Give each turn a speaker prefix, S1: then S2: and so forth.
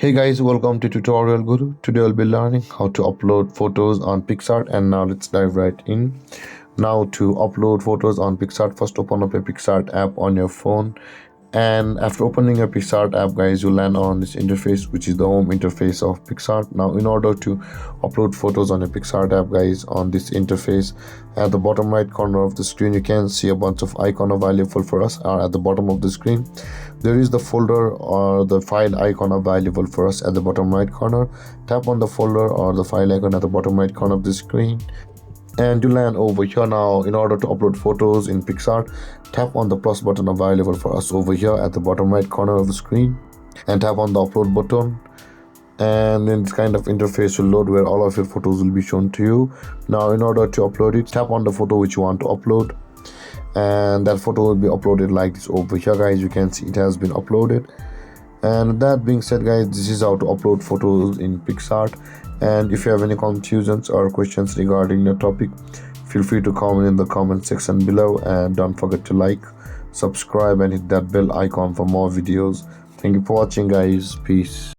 S1: Hey guys, welcome to Tutorial Guru. Today I'll be learning how to upload photos on Picsart, and now let's dive right in. Now to upload photos on Picsart, first open up a Picsart app on your phone, and after opening a Picsart app guys, you land on this interface, which is the home interface of Picsart. Now in order to upload photos on a Picsart app guys, on this interface, at the bottom right corner of the screen you can see a bunch of icon available for us. At the bottom of the screen there is the folder or the file icon available for us at the bottom right corner. Tap on the folder or the file icon at the bottom right corner of the screen and you land over here. Now in order to upload photos in Picsart, tap on the plus button available for us over here at the bottom right corner of the screen and tap on the upload button, and then this kind of interface will load where all of your photos will be shown to you. Now in order to upload it, tap on the photo which you want to upload, and that photo will be uploaded like this over here guys. You can see it has been uploaded. And with that being said guys, this is how to upload photos in Picsart. And if you have any confusions or questions regarding the topic, feel free to comment in the comment section below, and don't forget to like, subscribe and hit that bell icon for more videos. Thank you for watching guys. Peace.